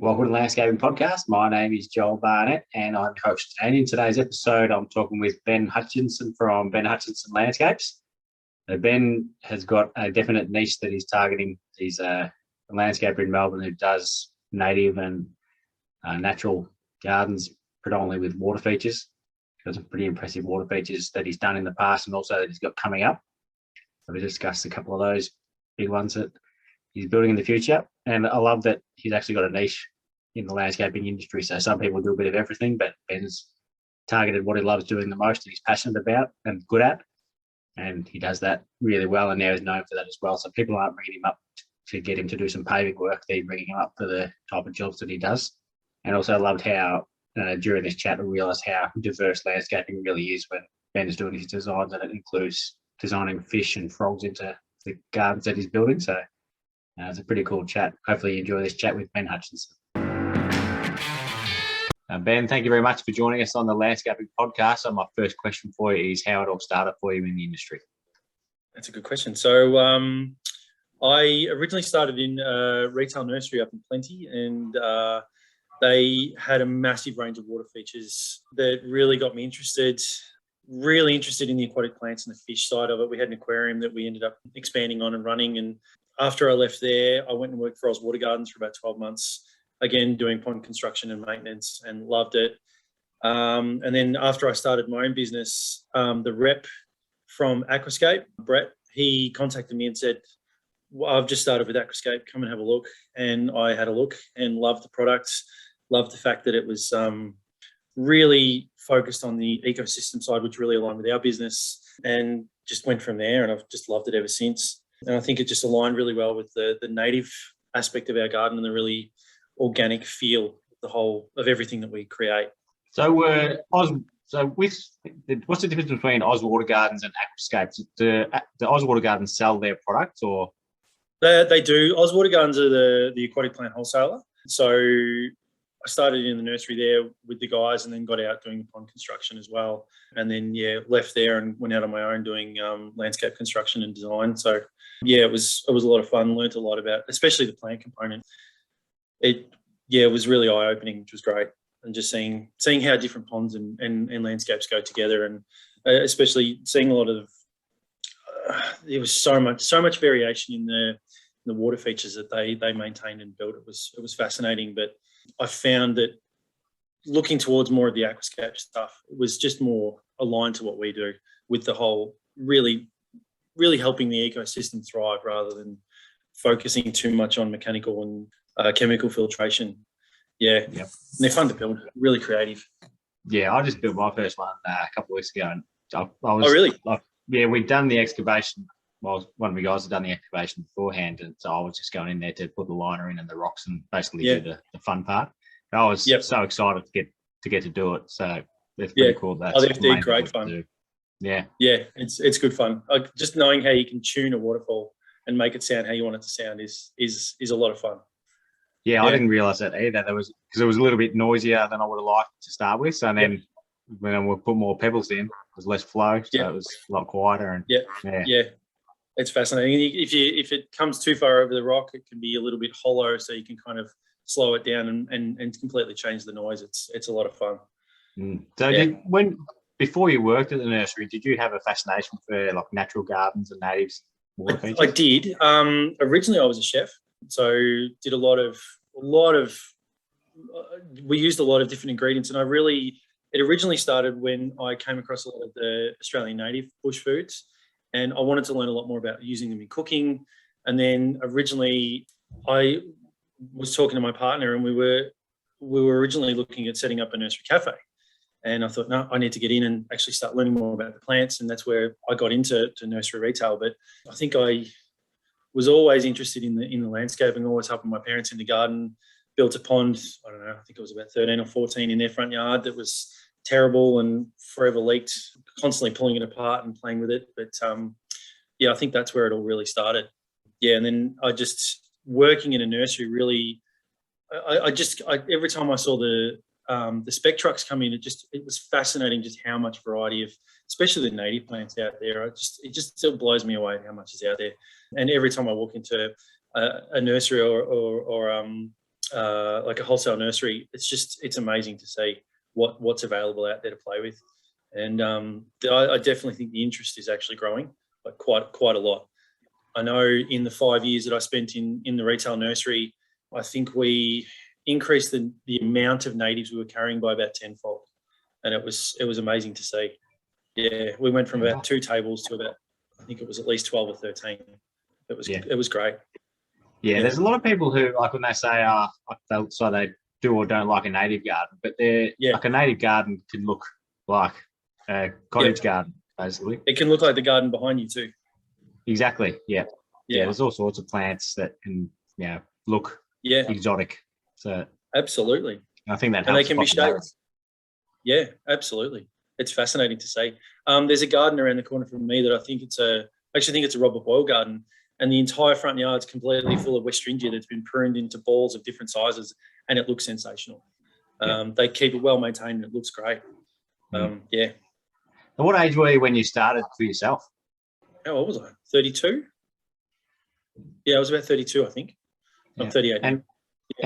Welcome to the Landscaping Podcast. My name is Joel Barnett and I'm your host today. In today's episode, I'm talking with Ben Hutchinson from Ben Hutchinson Landscapes. Ben has got a definite niche that he's targeting. He's a landscaper in Melbourne who does native and natural gardens, predominantly with water features. He's got some pretty impressive water features that he's done in the past and also that he's got coming up. So we discussed a couple of those big ones that he's building in the future. And I love that he's actually got a niche in the landscaping industry. So some people do a bit of everything, but Ben's targeted what he loves doing the most and he's passionate about and good at. And he does that really well, and now he's known for that as well. So people aren't bringing him up to get him to do some paving work. They're bringing him up for the type of jobs that he does. And also loved how during this chat we realised how diverse landscaping really is when Ben is doing his designs, and it includes designing fish and frogs into the gardens that he's building. So it's a pretty cool chat. Hopefully you enjoy this chat with Ben Hutchinson. Ben, thank you very much for joining us on the Landscaping Podcast. So my first question for you is how it all started for you in the industry. That's a good question. So I originally started in a retail nursery up in Plenty, and they had a massive range of water features that really got me interested, really interested in the aquatic plants and the fish side of it. We had an aquarium that we ended up expanding on and running. And after I left there, I went and worked for Oz Water Gardens for about 12 months. Again, doing pond construction and maintenance, and loved it. And then after I started my own business, the rep from Aquascape, Brett, he contacted me and said, well, I've just started with Aquascape, come and have a look. And I had a look and loved the product, loved the fact that it was really focused on the ecosystem side, which really aligned with our business, and just went from there. And I've just loved it ever since. And I think it just aligned really well with the native aspect of our garden and the really organic feel of everything that we create. So what's the difference between Oz Water Gardens and Aquascapes? Do Oz Water Gardens sell their products, or? They do. Oz Water Gardens are the aquatic plant wholesaler. So I started in the nursery there with the guys, and then got out doing the pond construction as well. And then left there and went out on my own doing landscape construction and design. So it was a lot of fun. Learned a lot about, especially the plant component. It was really eye-opening, which was great, and just seeing how different ponds and landscapes go together, and especially seeing a lot of there was so much variation in the water features that they maintained and built. It was fascinating, but I found that looking towards more of the Aquascape stuff, it was just more aligned to what we do, with the whole really helping the ecosystem thrive rather than focusing too much on mechanical and chemical filtration. Yep. And they're fun to build, really creative. I just built my first one a couple of weeks ago, and I was, oh really? We'd done the excavation. Well, one of the guys had done the excavation beforehand, and so I was just going in there to put the liner in and the rocks and basically do the fun part. And I was so excited to get to do it. So it's pretty cool. They're great fun. Yeah, it's good fun. Just knowing how you can tune a waterfall and make it sound how you want it to sound is a lot of fun. I didn't realise that either. Because it was a little bit noisier than I would have liked to start with. So then when we put more pebbles in, it was less flow, so it was a lot quieter. And it's fascinating. If it comes too far over the rock, it can be a little bit hollow, so you can kind of slow it down and completely change the noise. It's a lot of fun. So before you worked at the nursery, did you have a fascination for like natural gardens and natives? I did. Originally, I was a chef. So did a lot of we used a lot of different ingredients, and it originally started when I came across a lot of the Australian native bush foods, and I wanted to learn a lot more about using them in cooking. And then originally I was talking to my partner, and we were originally looking at setting up a nursery cafe, and I thought, no, I need to get in and actually start learning more about the plants, and that's where I got into nursery retail. But I think I was always interested in the landscaping, always helping my parents in the garden. Built a pond, I don't know, I think it was about 13 or 14 in their front yard that was terrible and forever leaked, constantly pulling it apart and playing with it. But I think that's where it all really started. And then I just, working in a nursery, really, I every time I saw the spec trucks come in, it was fascinating just how much variety of, especially the native plants out there. It just still blows me away how much is out there. And every time I walk into a nursery or like a wholesale nursery, it's amazing to see what's available out there to play with. And I definitely think the interest is actually growing, like quite a lot. I know in the 5 years that I spent in the retail nursery, I think we increased the amount of natives we were carrying by about tenfold, and it was amazing to see. Yeah, we went from about 2 tables to about, I think it was at least 12 or 13. It was great. Yeah, there's a lot of people who, like, when they say, so they do or don't like a native garden, but like a native garden can look like a cottage garden, basically. It can look like the garden behind you too. Exactly. Yeah. There's all sorts of plants that can, look exotic. So absolutely. I think that helps. And they can be shaped. Yeah, absolutely. It's fascinating to see. There's a garden around the corner from me that I actually think it's a Robert Boyle garden, and the entire front yard's completely full of Westringia that's been pruned into balls of different sizes, and it looks sensational. They keep it well maintained and it looks great. Yeah. And what age were you when you started for yourself? How old was I? 32? Yeah, I was about 32, I think. I'm 38. And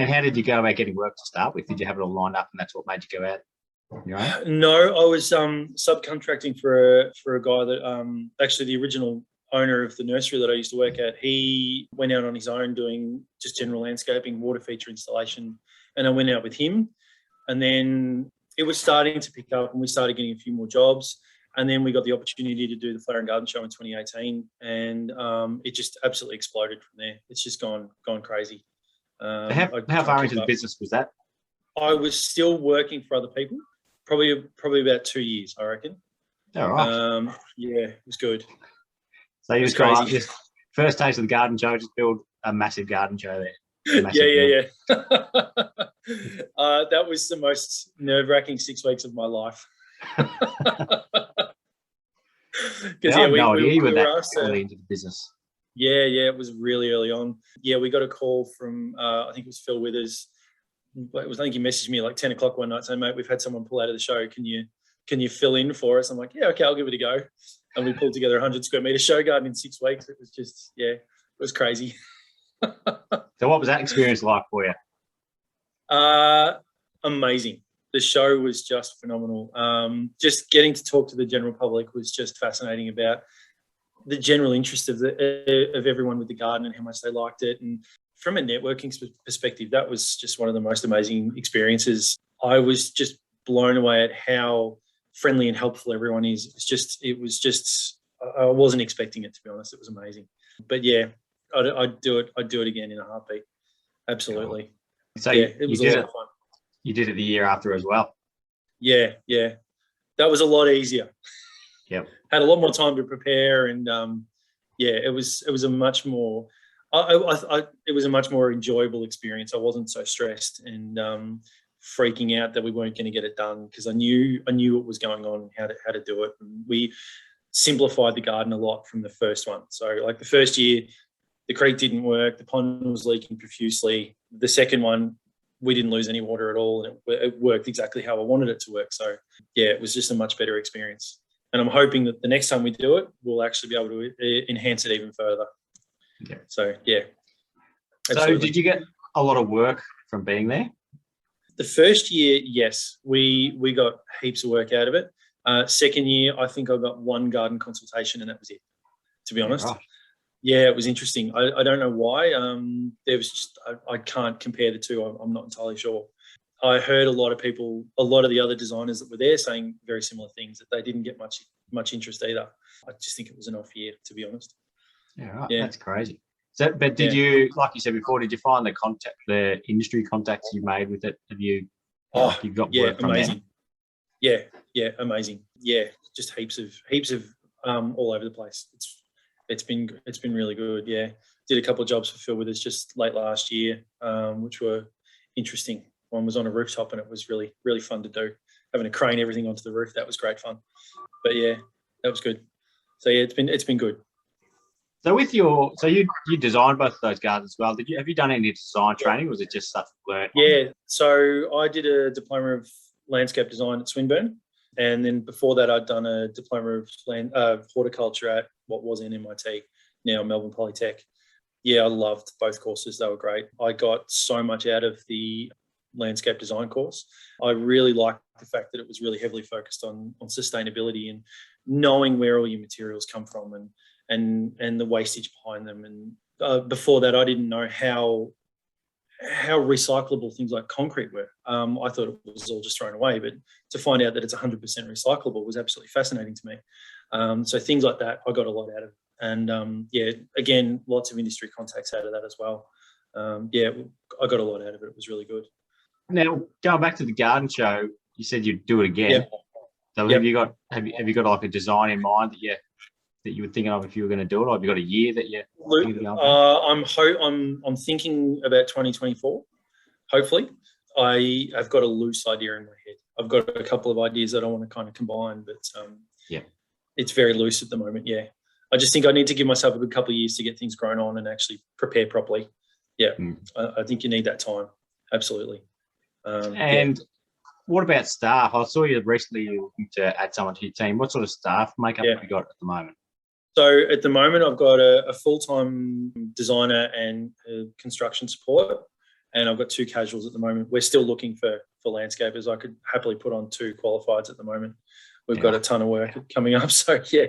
how did you go about getting work to start with? Did you have it all lined up and that's what made you go out? No, I was subcontracting for a guy that actually the original owner of the nursery that I used to work at. He went out on his own doing just general landscaping, water feature installation, and I went out with him. And then it was starting to pick up and we started getting a few more jobs. And then we got the opportunity to do the Flower and Garden Show in 2018, and it just absolutely exploded from there. It's just gone crazy. How far into the business was that? I was still working for other people, probably about 2 years, I reckon. All right. Yeah, it was good. So you just crazy. First taste of the garden show, just build a massive garden show there. Yeah. That was the most nerve-wracking 6 weeks of my life. Because I had no idea you were that early into the business. Yeah, it was really early on. Yeah, we got a call from I think it was Phil Withers. I think he messaged me like 10 o'clock one night saying, "Mate, we've had someone pull out of the show. Can you fill in for us?" I'm like, "Yeah, okay, I'll give it a go." And we pulled together a 100 square meter show garden in 6 weeks. It was just, it was crazy. So what was that experience like for you? Amazing. The show was just phenomenal. Just getting to talk to the general public was just fascinating about the general interest of everyone with the garden and how much they liked it. And from a networking perspective, that was just one of the most amazing experiences. I was just blown away at how friendly and helpful everyone is. It was just I wasn't expecting it, to be honest. It was amazing. But yeah, I'd do it again in a heartbeat. Absolutely. So it was a lot of fun. You did it the year after as well. Yeah. That was a lot easier. Yep. Had a lot more time to prepare, and it was a much more. It was a much more enjoyable experience. I wasn't so stressed and freaking out that we weren't going to get it done, because I knew what was going on and how to do it. And we simplified the garden a lot from the first one. So like the first year, the creek didn't work, the pond was leaking profusely. The second one, we didn't lose any water at all, and it worked exactly how I wanted it to work. So yeah, it was just a much better experience. And I'm hoping that the next time we do it, we'll actually be able to enhance it even further. Yeah. So yeah. Absolutely. So did you get a lot of work from being there? The first year, yes, we got heaps of work out of it. Second year, I think I got one garden consultation and that was it, to be honest. Right. Yeah, it was interesting. I don't know why. There was just I can't compare the two. I'm not entirely sure. I heard a lot of the other designers that were there saying very similar things, that they didn't get much interest either. I just think it was an off year, to be honest. Yeah, right. Yeah. That's crazy. So, but did you, like you said before, did you find the industry contacts you made with it? Have you? You've got work from amazing. There? Yeah, amazing. Yeah, just heaps of all over the place. It's been really good. Yeah, did a couple of jobs for Phil with us just late last year, which were interesting. One was on a rooftop and it was really, really fun to do. Having to crane everything onto the roof, that was great fun. But yeah, that was good. So yeah, it's been good. So you designed both of those gardens as well. Have you done any design training, or was it just stuff you learned? Yeah, so I did a diploma of landscape design at Swinburne, and then before that I'd done a diploma of horticulture at what was in MIT, now Melbourne Polytech. Yeah, I loved both courses. They were great. I got so much out of the landscape design course. I really liked the fact that it was really heavily focused on sustainability and knowing where all your materials come from and the wastage behind them. And before that, I didn't know how recyclable things like concrete were. I thought it was all just thrown away, but to find out that it's 100% recyclable was absolutely fascinating to me. So things like that, I got a lot out of. And yeah, again, lots of industry contacts out of that as well. Yeah, I got a lot out of it. It was really good. Now, going back to the garden show, you said you'd do it again. Yep. So have you got like a design in mind that you were thinking of if you were going to do it, or have you got a year that you're thinking of? I'm thinking about 2024. Hopefully, I have got a loose idea in my head. I've got a couple of ideas that I want to kind of combine, but yeah, it's very loose at the moment. Yeah, I just think I need to give myself a good couple of years to get things grown on and actually prepare properly. Yeah, I think you need that time. Absolutely. And what about staff? I saw you recently looking to add someone to your team. What sort of staff makeup have you got at the moment? So at the moment, I've got a full-time designer and construction support, and I've got 2 casuals at the moment. We're still looking for landscapers. I could happily put on 2 qualifieds at the moment. We've got a ton of work coming up, so yeah.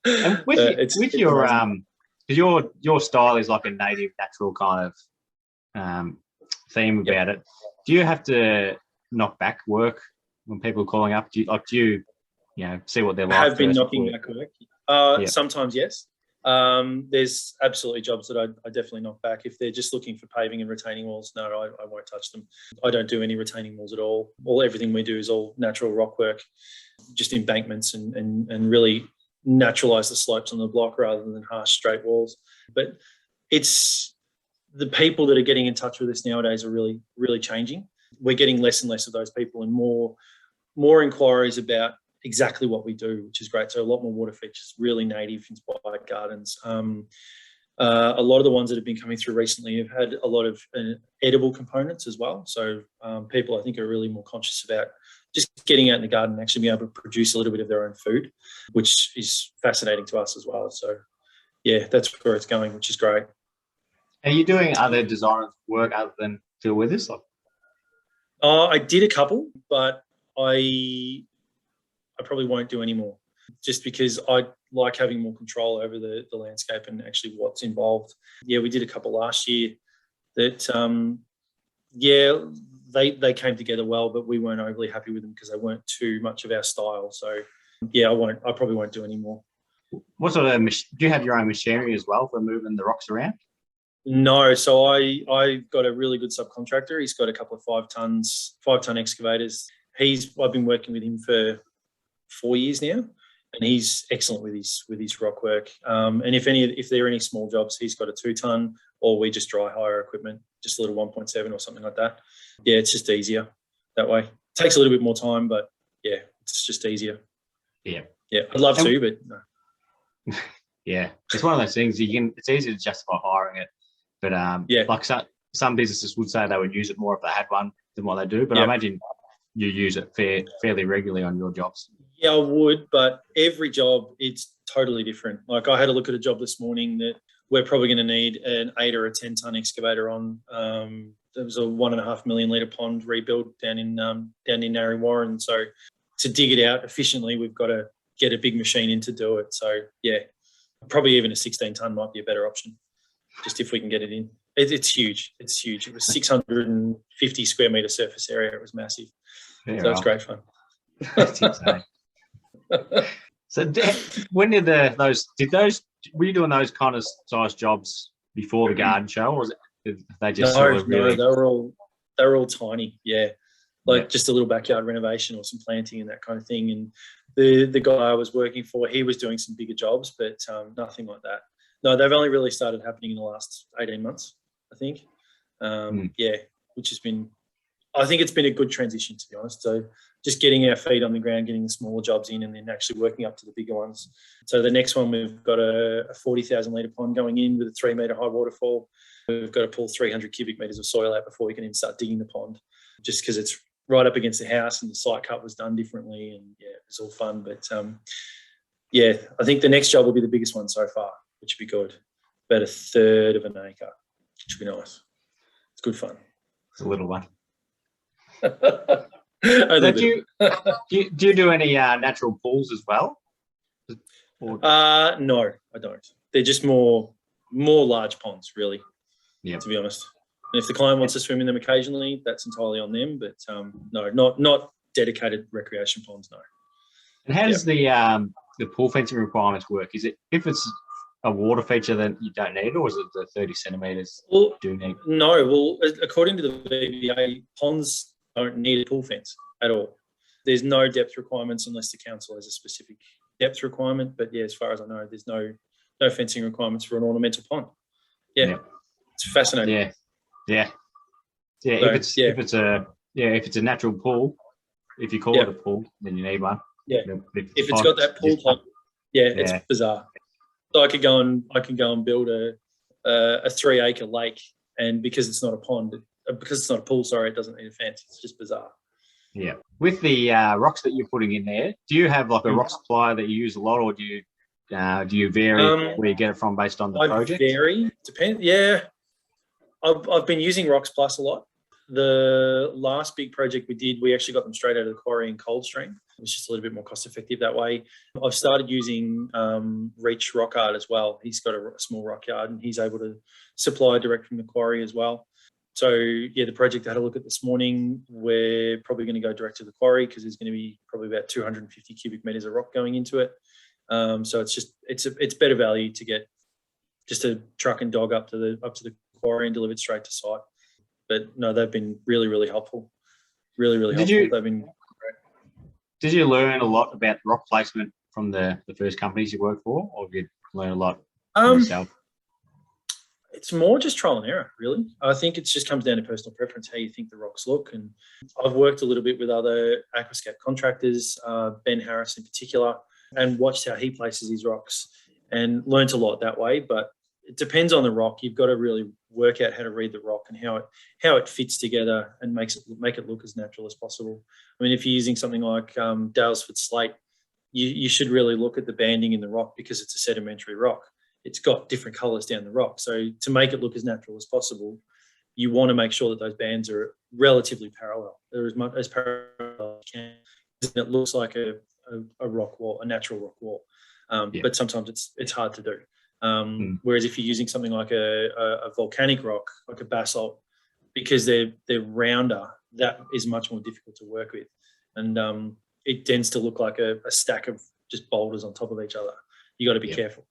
And with your style is like a native, natural kind of theme about it. Do you have to knock back work when people are calling up? Do you see what they're like? I have been knocking back work. Sometimes, yes. There's absolutely jobs that I definitely knock back. If they're just looking for paving and retaining walls, no, I won't touch them. I don't do any retaining walls at all. Everything we do is all natural rock work, just embankments and really naturalise the slopes on the block rather than harsh straight walls. But it's the people that are getting in touch with us nowadays are really, really changing. We're getting less and less of those people and more inquiries about exactly what we do, which is great. So a lot more water features, really native inspired gardens. A lot of the ones that have been coming through recently have had a lot of edible components as well. So people, I think, are really more conscious about just getting out in the garden and actually being able to produce a little bit of their own food, which is fascinating to us as well. So yeah, that's where it's going, which is great. Are you doing other design work other than Phil Withers? I did a couple, but I probably won't do any more, just because I like having more control over the landscape and actually what's involved. Yeah, we did a couple last year that, they came together well, but we weren't overly happy with them because they weren't too much of our style. So yeah, I probably won't do any more. What sort of, do you have your own machinery as well for moving the rocks around? No, so I got a really good subcontractor. He's got a couple of 5-ton excavators. I've been working with him for 4 years now, and he's excellent with his rock work. And if there are any small jobs, he's got a 2-ton, or we just dry hire equipment, just a little 1.7 or something like that. Yeah, it's just easier that way. It takes a little bit more time, but yeah, it's just easier. Yeah, I'd love to, but no. Yeah, it's one of those things it's easy to justify hiring it. But like some businesses would say they would use it more if they had one than what they do. But I imagine you use it fairly regularly on your jobs. Yeah, I would, but every job, it's totally different. Like I had a look at a job this morning that we're probably going to need an 8 or a 10-ton excavator on. There was a 1.5 million litre pond rebuild down in Narre Warren. So to dig it out efficiently, we've got to get a big machine in to do it. So yeah, probably even a 16-ton might be a better option, just if we can get it in. It's huge. It's huge. It was 650 square metre surface area. It was massive. Yeah, so it's great fun. That's insane. So when did were you doing those kind of size jobs before the garden show, or was it they just no, they were all tiny. Yeah. Just a little backyard renovation or some planting and that kind of thing. And the guy I was working for, he was doing some bigger jobs, but nothing like that. No, they've only really started happening in the last 18 months, I think. Yeah, which has been, I think it's been a good transition, to be honest. So just getting our feet on the ground, getting the smaller jobs in, and then actually working up to the bigger ones. So the next one, we've got a 40,000 litre pond going in with a 3 metre high waterfall. We've got to pull 300 cubic metres of soil out before we can even start digging the pond, just because it's right up against the house and the site cut was done differently. And yeah, it's all fun. But yeah, I think the next job will be the biggest one so far, which would be good. about a third of an acre, which would be nice. It's good fun. It's a little one. Only Do you do any natural pools as well? Or, no, I don't. They're just more large ponds, really. Yeah. To be honest, and if the client wants to swim in them occasionally, that's entirely on them. But no, not dedicated recreation ponds. No. and how does the pool fencing requirements work? Is it if it's a water feature, then you don't need it, or is it the 30 centimetres Well, do need? No. Well, according to the VBA, ponds don't need a pool fence at all. There's no depth requirements unless the council has a specific depth requirement. But yeah, as far as I know, there's no fencing requirements for an ornamental pond. Yeah. It's fascinating. Yeah. So, if it's a natural pool, if you call it a pool, then you need one. Yeah. If it's got that pool top, it's bizarre. So I can go and build a 3 acre lake, and because it's not a pond, because it's not a pool, it doesn't need a fence. It's just bizarre. Yeah. With the rocks that you're putting in there, do you have like a rock supplier that you use a lot, or do you vary where you get it from based on the project? I vary. Depends. Yeah. I've been using Rocks Plus a lot. The last big project we did, we actually got them straight out of the quarry in Coldstream. It was just a little bit more cost effective that way. I've started using Reach Rock Art as well. He's got a small rock yard and he's able to supply direct from the quarry as well. So yeah, the project I had a look at this morning, we're probably going to go direct to the quarry because there's going to be probably about 250 cubic meters of rock going into it. So it's better value to get just a truck and dog up to the quarry and delivered straight to site. But no, they've been really, really helpful. Really, really helpful. They've been great. Did you learn a lot about rock placement from the first companies you worked for, or have you learned a lot yourself? It's more just trial and error, really. I think it just comes down to personal preference, how you think the rocks look. And I've worked a little bit with other Aquascape contractors, Ben Harris in particular, and watched how he places his rocks and learnt a lot that way. But it depends on the rock. You've got to really work out how to read the rock and how it fits together and make it look as natural as possible. I mean, if you're using something like Dalesford slate, you should really look at the banding in the rock because it's a sedimentary rock. It's got different colours down the rock. So to make it look as natural as possible, you want to make sure that those bands are relatively parallel. They're as parallel as you can. It looks like a rock wall, a natural rock wall. But sometimes it's hard to do. Whereas if you're using something like a volcanic rock, like a basalt, because they're rounder, that is much more difficult to work with. And it tends to look like a stack of just boulders on top of each other. You got to be careful.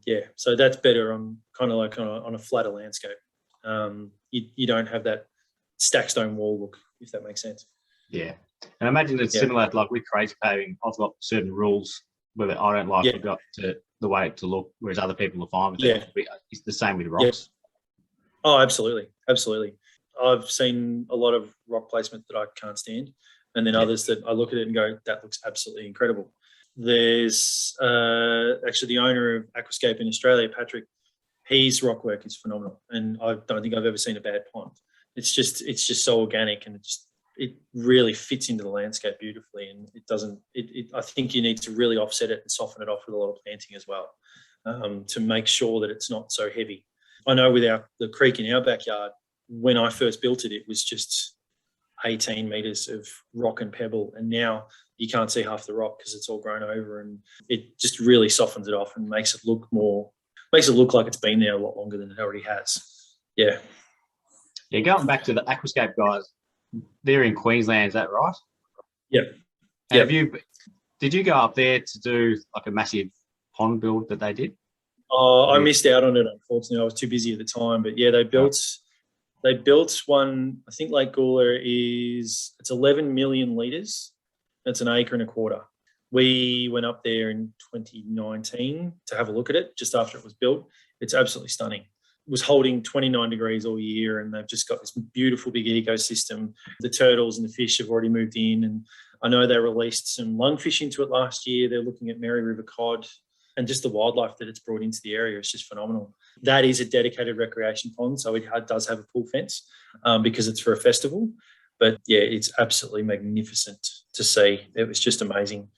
Yeah, so that's better on kind of like on a flatter landscape. You don't have that stack stone wall look, if that makes sense. Yeah, and I imagine it's similar to like with crazy paving. I've got certain rules whether I don't like the way it to look, whereas other people are fine with it. It's the same with rocks. Oh, absolutely. I've seen a lot of rock placement that I can't stand, and then others that I look at it and go, that looks absolutely incredible. There's actually the owner of Aquascape in Australia, Patrick. His rock work is phenomenal, and I don't think I've ever seen a bad pond. It's just so organic, and it really fits into the landscape beautifully. And it doesn't. I think you need to really offset it and soften it off with a lot of planting as well, to make sure that it's not so heavy. I know with the creek in our backyard, when I first built it, it was just 18 meters of rock and pebble, and now you can't see half the rock because it's all grown over, and it just really softens it off and makes it look like it's been there a lot longer than it already has. Yeah. Going back to the Aquascape guys, they're in Queensland, is that right? Yeah. Did you go up there to do like a massive pond build that they did? I missed out on it, unfortunately. I was too busy at the time, but yeah, they built one. I think Lake Gawler it's 11 million litres. That's an acre and a quarter. We went up there in 2019 to have a look at it just after it was built. It's absolutely stunning. It was holding 29 degrees all year, and they've just got this beautiful big ecosystem. The turtles and the fish have already moved in, and I know they released some lungfish into it last year. They're looking at Mary River cod, and just the wildlife that it's brought into the area is just phenomenal. That is a dedicated recreation pond, so it does have a pool fence because it's for a festival. But yeah, it's absolutely magnificent to see. It was just amazing.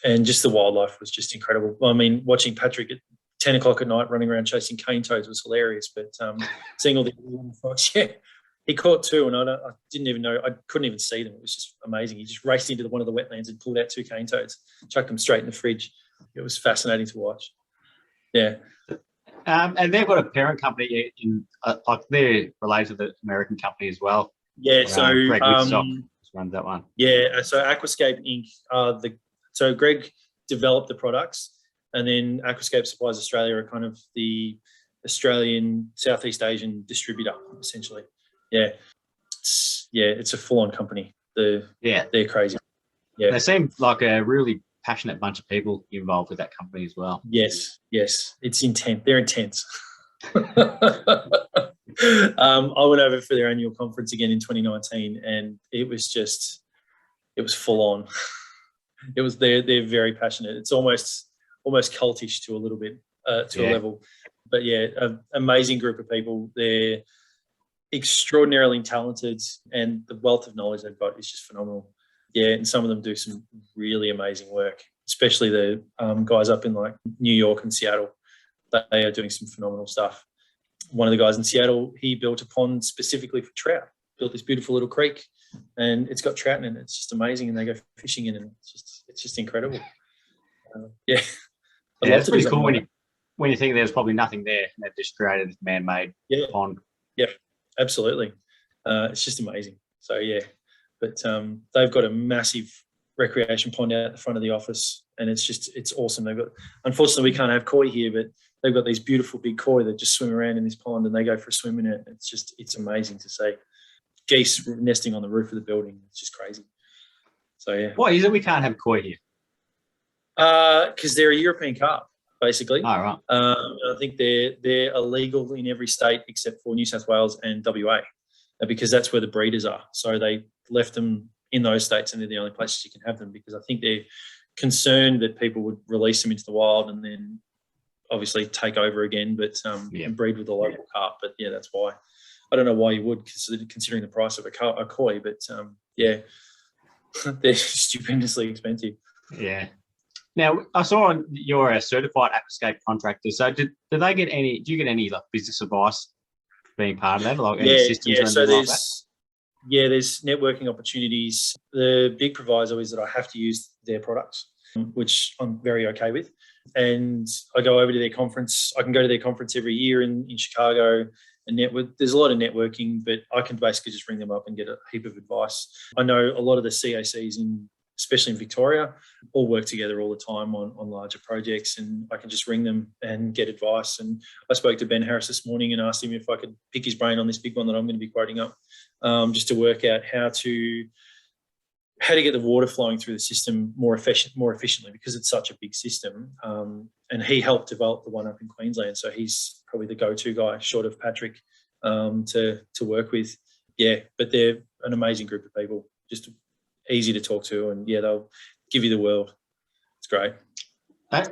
And just the wildlife was just incredible. I mean, watching Patrick 10 o'clock at night running around chasing cane toads was hilarious. But seeing all the fox, yeah, he caught two, and I didn't even know, I couldn't even see them. It was just amazing. He just raced into one of the wetlands and pulled out two cane toads, chucked them straight in the fridge. It was fascinating to watch. Yeah. And they've got a parent company in, like they're related to the American company as well. Yeah, so Greg Woodstock runs that one. Yeah, so Aquascape Inc. So Greg developed the products, and then Aquascape Supplies Australia are kind of the Australian Southeast Asian distributor, essentially. Yeah, it's a full-on company. They're crazy. Yeah, they seem like a really passionate bunch of people involved with that company as well. Yes, it's intense. They're intense. I went over for their annual conference again in 2019, and it was full on. They're very passionate. It's almost cultish to a little bit, to a level. But yeah, an amazing group of people. They're extraordinarily talented, and the wealth of knowledge they've got is just phenomenal. Yeah, and some of them do some really amazing work, especially the guys up in like New York and Seattle. They are doing some phenomenal stuff. One of the guys in Seattle, he built a pond specifically for trout. Built this beautiful little creek, and it's got trout in it. It's just amazing, and they go fishing in it. And it's just incredible. It's pretty cool when you think there's probably nothing there, and they've just created this man-made pond. Yeah, absolutely. It's just amazing. So yeah, but they've got a massive recreation pond out the front of the office, and it's awesome. Unfortunately we can't have koi here, but they've got these beautiful big koi that just swim around in this pond, and they go for a swim in it. It's amazing to see. Geese nesting on the roof of the building. It's just crazy. So yeah. Why is it we can't have koi here? Because they're a European carp, basically. Oh, right. I think they're illegal in every state except for New South Wales and WA, because that's where the breeders are. So they left them in those states, and they're the only places you can have them, because I think they're concerned that people would release them into the wild and then obviously take over again, but and breed with the local carp. But yeah, that's why. I don't know why you would, considering the price of a koi, but they're stupendously expensive. Yeah. Now, I saw you're a certified Aquascape contractor. So do you get any like business advice being part of that? Like any systems or anything so like that? There's networking opportunities. The big proviso is that I have to use their products, which I'm very okay with. And I go over to their conference. I can go to their conference every year in Chicago and network. There's a lot of networking, but I can basically just ring them up and get a heap of advice. I know a lot of the CACs, especially in Victoria, all work together all the time on larger projects, and I can just ring them and get advice. And I spoke to Ben Harris this morning and asked him if I could pick his brain on this big one that I'm going to be quoting up, just to work out how to get the water flowing through the system more efficiently, because it's such a big system. And he helped develop the one up in Queensland, so he's probably the go-to guy, short of Patrick, to work with. Yeah, but they're an amazing group of people, just easy to talk to, and they'll give you the world. It's great.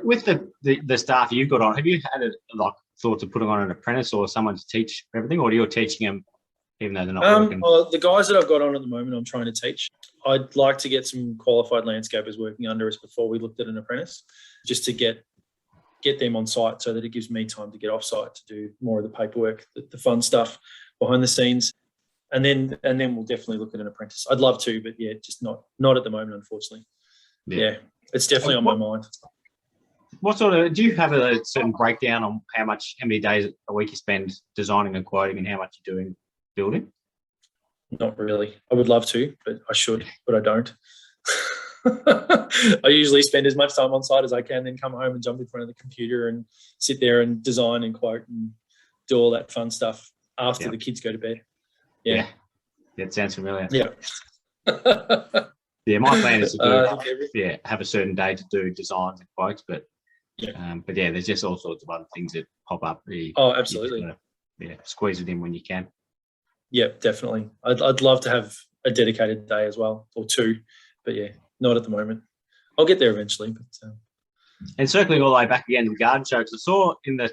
With the staff you've got on, have you had thought of putting on an apprentice or someone to teach everything, or are you teaching them even though they're not working? Well, the guys that I've got on at the moment, I'm trying to teach. I'd like to get some qualified landscapers working under us before we looked at an apprentice, just to get them on site, so that it gives me time to get off site to do more of the paperwork, the fun stuff behind the scenes. And then we'll definitely look at an apprentice. I'd love to, but just not at the moment, unfortunately. Yeah, it's definitely on my mind. What sort of, do you have a certain breakdown on how many days a week you spend designing and quoting, and how much you're doing building? Not really. I would love to, but I should, but I don't. I usually spend as much time on site as I can, then come home and jump in front of the computer and sit there and design and quote and do all that fun stuff after the kids go to bed. Yeah, it sounds familiar. Yeah. My plan is to have a certain day to do designs and quotes, but there's just all sorts of other things that pop up. Absolutely. Squeeze it in when you can. Yeah, definitely. I'd love to have a dedicated day as well, or two, but not at the moment. I'll get there eventually. But and circling all the way back again to the garden show, because I saw in the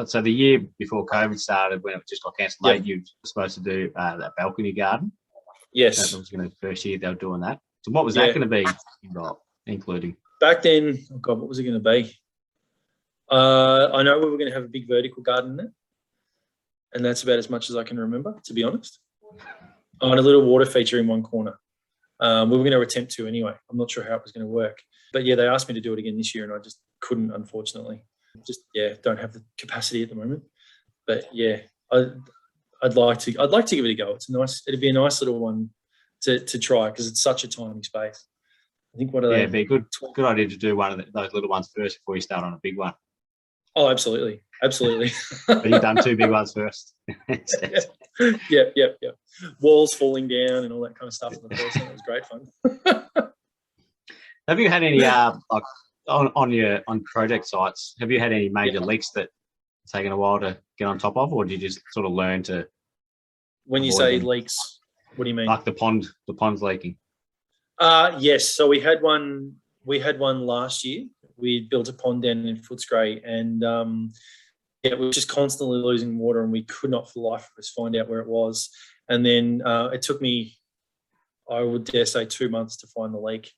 so the year before COVID started, when it just got cancelled, you were supposed to do that balcony garden. Yes. That was going to be the first year they were doing that. So what was that going to be involved, including? Back then, what was it going to be? I know we were going to have a big vertical garden there, and that's about as much as I can remember, to be honest. Oh, and a little water feature in one corner. We were going to attempt to anyway. I'm not sure how it was going to work. But, yeah, they asked me to do it again this year, and I just couldn't, unfortunately. Just, don't have the capacity at the moment. But, yeah, I'd like to give it a go. It'd be a nice little one to try because it's such a tiny space. I think it'd be a good idea to do one of those little ones first before you start on a big one. Oh, absolutely. But you've done 2 big ones first. Yeah. Walls falling down and all that kind of stuff in the first one. It was great fun. Have you had any like on project sites? Have you had any major leaks that taken a while to get on top of, or did you just sort of learn to? When you say leaks, what do you mean? Like the pond's leaking. Yes. So we had one last year. We built a pond down in Footscray, and we were just constantly losing water, and we could not for the life of us find out where it was. And then it took me, I would dare say, 2 months to find the leak.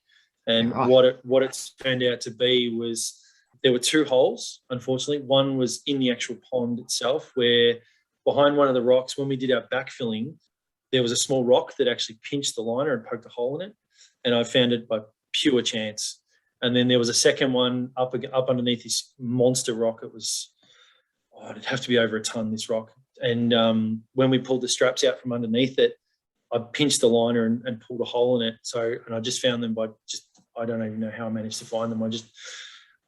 And what it's turned out to be was there were 2 holes, unfortunately. One was in the actual pond itself, where behind one of the rocks, when we did our backfilling, there was a small rock that actually pinched the liner and poked a hole in it. And I found it by pure chance. And then there was a second one up underneath this monster rock. It was, it'd have to be over a ton, this rock. And when we pulled the straps out from underneath it, I pinched the liner and pulled a hole in it. And I just found them I don't even know how I managed to find them. I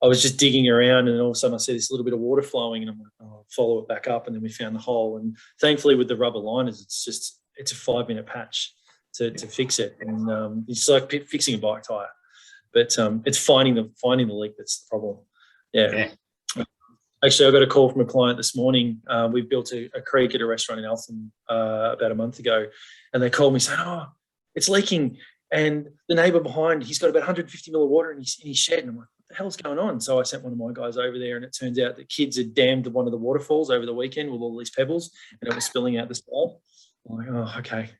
was just digging around, and all of a sudden I see this little bit of water flowing, and I'm like, I'll follow it back up. And then we found the hole. And thankfully with the rubber liners, it's a 5-minute patch to fix it. And it's like fixing a bike tire. But it's finding the leak that's the problem. Yeah. Actually, I got a call from a client this morning. We built a creek at a restaurant in Eltham about a month ago, and they called me saying, "Oh, it's leaking, and the neighbour behind, he's got about 150 mil of water in his shed." And I'm like, "What the hell's going on?" So I sent one of my guys over there, and it turns out that kids had dammed one of the waterfalls over the weekend with all these pebbles, and it was spilling out the side. I'm like, "Oh, okay."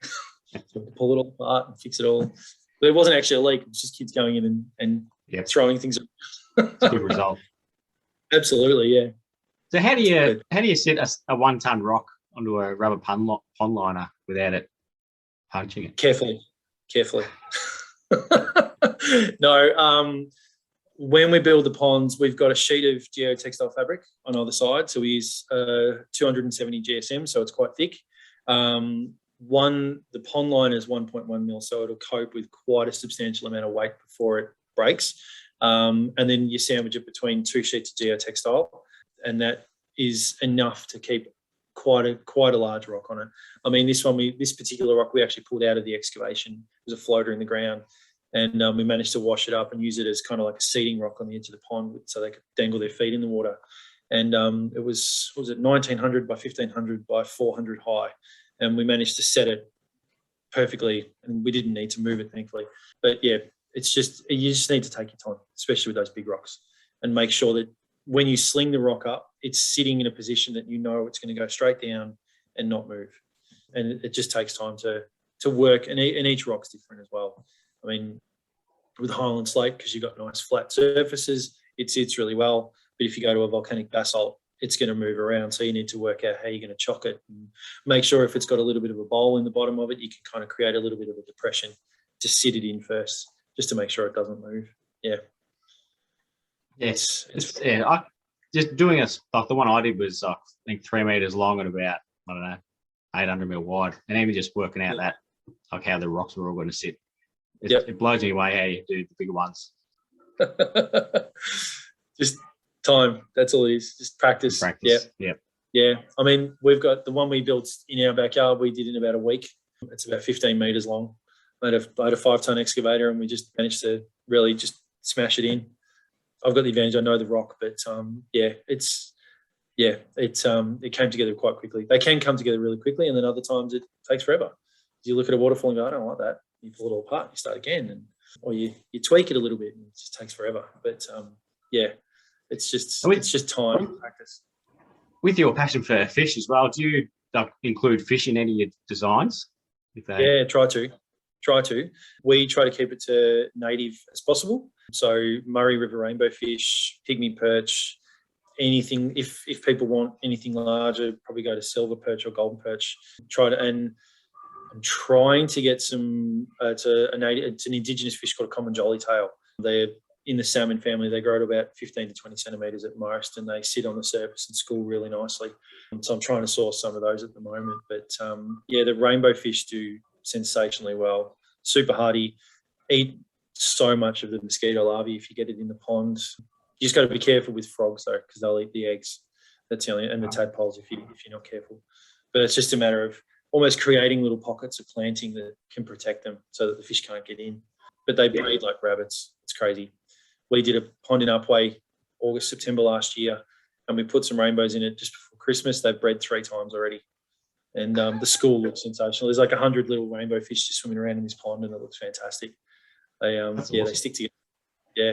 So we had to pull it all apart and fix it all. But it wasn't actually a leak. It was just kids going in and throwing things. It's a good result. Absolutely, yeah. So how do you set a 1-ton rock onto a rubber pond liner without it punching it? Carefully. No, when we build the ponds, we've got a sheet of geotextile fabric on either side. So we use 270 GSM, so it's quite thick. The pond liner is 1.1 mil, so it'll cope with quite a substantial amount of weight before it breaks. And then you sandwich it between 2 sheets of geotextile, and that is enough to keep quite a large rock on it. I mean, this particular rock we actually pulled out of the excavation. It was a floater in the ground, and we managed to wash it up and use it as kind of like a seating rock on the edge of the pond, so they could dangle their feet in the water. And it was 1900 by 1500 by 400 high. And we managed to set it perfectly, and we didn't need to move it, thankfully. But yeah, you just need to take your time, especially with those big rocks, and make sure that when you sling the rock up, it's sitting in a position that you know it's going to go straight down and not move. And it just takes time to work, and each rock's different as well. I mean, with Highland slate, because you've got nice flat surfaces, it sits really well. But if you go to a volcanic basalt, it's going to move around. So you need to work out how you're going to chock it, and make sure if it's got a little bit of a bowl in the bottom of it, you can kind of create a little bit of a depression to sit it in first, just to make sure it doesn't move. Yeah. Yes. I just doing like the one I did was I think 3 meters long and about, I don't know, 800 mil wide. And even just working out that, like how the rocks were all going to sit. It blows me away how you do the bigger ones. Just time. That's all it is. Just practice. Yeah. I mean, we've got the one we built in our backyard. We did in about a week. It's about 15 meters long. I had a 5-ton excavator, and we just managed to really just smash it in. I've got the advantage. I know the rock, but it came together quite quickly. They can come together really quickly, and then other times it takes forever. You look at a waterfall and go, I don't like that. You pull it all apart, you start again, or you tweak it a little bit, and it just takes forever. But it's just time and practice. With your passion for fish as well, do you include fish in any of your designs? Yeah, try to. We try to keep it to native as possible. So Murray River rainbow fish, pygmy perch, anything, if people want anything larger, probably go to silver perch or golden perch. And I'm trying to get some. It's an indigenous fish called a common jolly tail. They're in the salmon family. They grow to about 15 to 20 centimeters at most, and they sit on the surface and school really nicely. So I'm trying to source some of those at the moment. But the rainbow fish do sensationally well. Super hardy. Eat so much of the mosquito larvae if you get it in the pond. You just got to be careful with frogs though, because they'll eat the eggs. That's the only, and the tadpoles if you're not careful. But it's just a matter of almost creating little pockets of planting that can protect them so that the fish can't get in. But they breed like rabbits. It's crazy. We did a pond in Upway August, September last year, and we put some rainbows in it just before Christmas. They've bred 3 times already. And the school looks sensational. There's like 100 little rainbow fish just swimming around in this pond, and it looks fantastic. They awesome. They stick together. Yeah.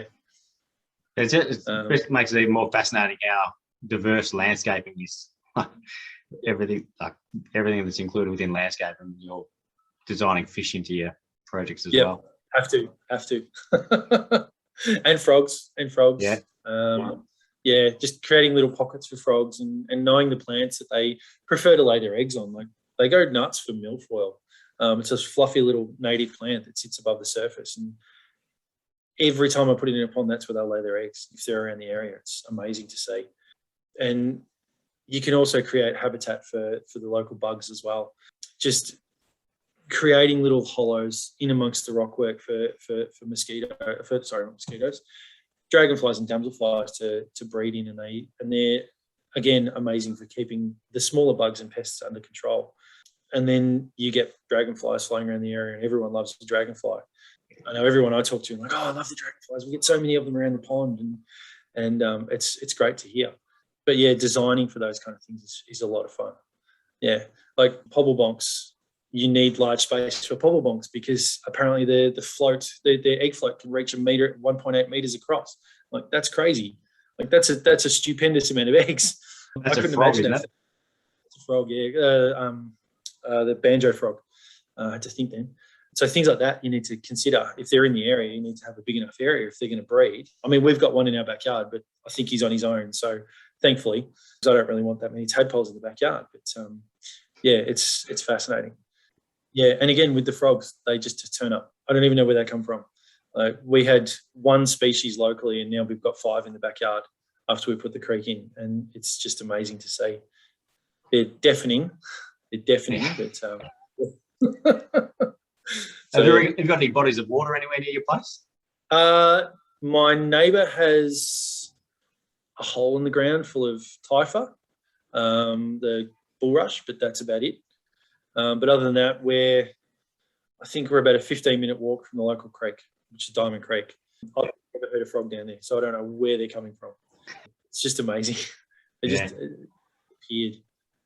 It just makes it even more fascinating how diverse landscaping is. everything that's included within landscaping. You're designing fish into your projects as well. Have to. and frogs. Yeah. Just creating little pockets for frogs and knowing the plants that they prefer to lay their eggs on. Like they go nuts for milfoil. It's a fluffy little native plant that sits above the surface, and every time I put it in a pond, that's where they'll lay their eggs if they're around the area. It's amazing to see. And you can also create habitat for the local bugs as well. Just creating little hollows in amongst the rockwork for mosquitoes, dragonflies and damselflies to breed in, and they're again amazing for keeping the smaller bugs and pests under control. And then you get dragonflies flying around the area, and everyone loves the dragonfly. I know everyone I talk to, I'm like, oh, I love the dragonflies. We get so many of them around the pond, and it's great to hear. But yeah, designing for those kind of things is a lot of fun. Yeah, like pobblebonks, you need large space for pobblebonks because apparently their egg float can reach 1.8 meters across. Like that's crazy. Like that's a stupendous amount of eggs. That's I couldn't imagine that. It's a frog, yeah. The banjo frog. I had to think then. So things like that you need to consider. If they're in the area, you need to have a big enough area if they're going to breed. I mean, we've got one in our backyard, but I think he's on his own. So thankfully, because I don't really want that many tadpoles in the backyard. But it's fascinating. Yeah, and again with the frogs, they just turn up. I don't even know where they come from. We had one species locally, and now we've got 5 in the backyard after we put the creek in, and it's just amazing to see. They're deafening. But have you got any bodies of water anywhere near your place? My neighbour has a hole in the ground full of typha, the bulrush, but that's about it. But other than that, I think we're about a 15-minute walk from the local creek, which is Diamond Creek. I've never heard a frog down there, so I don't know where they're coming from. It's just amazing. They just appeared.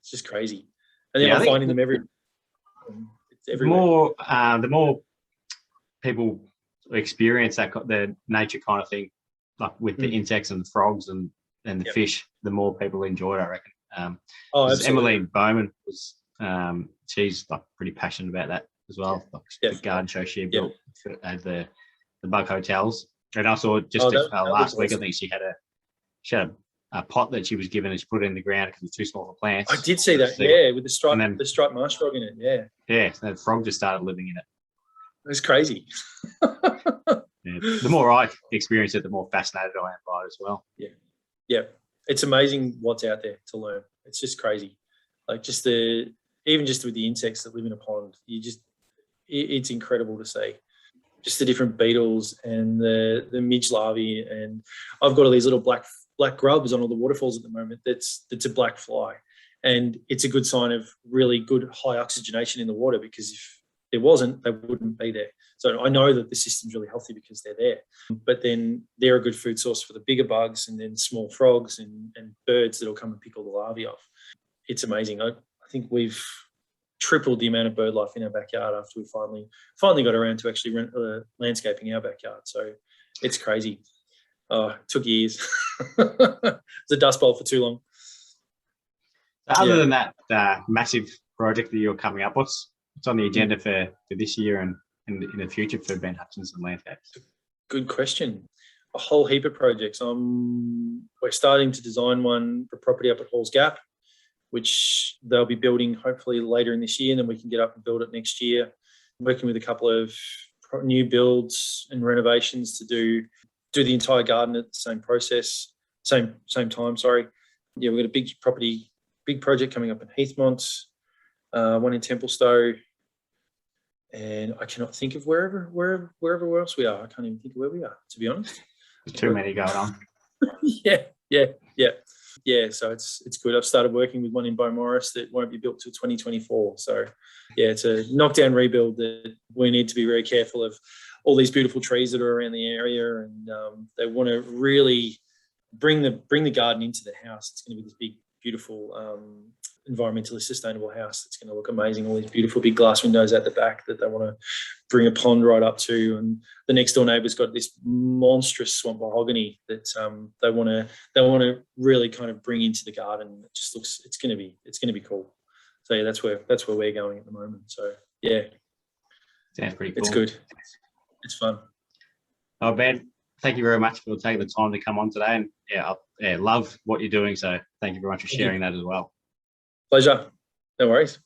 It's just crazy. And then I'm finding them everywhere. The more people experience the nature kind of thing, like with the insects and the frogs and the fish, the more people enjoy it, I reckon. Emmeline Bowman was, she's like pretty passionate about that as well. Like the garden show she built at the bug hotels. And I saw just last week, awesome. I think she had a pot that she was given and she put it in the ground because it's too small for plants. I did see that, with the striped marsh frog in it, Yeah, so the frog just started living in it. It was crazy. The more I experience it, the more fascinated I am by it as well. Yeah. It's amazing what's out there to learn. It's just crazy. Like even just with the insects that live in a pond, it's incredible to see. Just the different beetles and the midge larvae, and I've got all these little black grubs on all the waterfalls at the moment. That's a black fly, and it's a good sign of really good high oxygenation in the water, because if there wasn't, they wouldn't be there. So I know that the system's really healthy because they're there. But then they're a good food source for the bigger bugs, and then small frogs and birds that'll come and pick all the larvae off. It's amazing. I think we've tripled the amount of bird life in our backyard after we finally got around to actually landscaping our backyard. So it's crazy. It took years. It's a dust bowl for too long. Other than that massive project that you're coming up, what's on the agenda for this year and in the future for Ben Hutchinson Landscapes? Good question. a whole heap of projects. We're starting to design one for property up at Halls Gap, which they'll be building hopefully later in this year, and then we can get up and build it next year. I'm working with a couple of new builds and renovations to do the entire garden at the same time. Sorry. Yeah, we've got a big project coming up in Heathmont, one in Templestowe, and I cannot think of wherever else we are. I can't even think of where we are, to be honest. There's too many going on. Yeah. So it's good. I've started working with one in Beaumaris that won't be built till 2024. So yeah, it's a knockdown rebuild that we need to be very careful of all these beautiful trees that are around the area, and they want to really bring the garden into the house. It's going to be this big, beautiful, environmentally sustainable house. It's going to look amazing. All these beautiful big glass windows at the back that they want to bring a pond right up to, and the next door neighbour's got this monstrous swamp mahogany that they want to really kind of bring into the garden. It just looks, it's going to be cool. So yeah, that's where we're going at the moment. So yeah, sounds pretty cool. It's good. It's fun. Oh, Ben, thank you very much for taking the time to come on today, and I love what you're doing. So thank you very much for sharing that as well. Pleasure. No worries.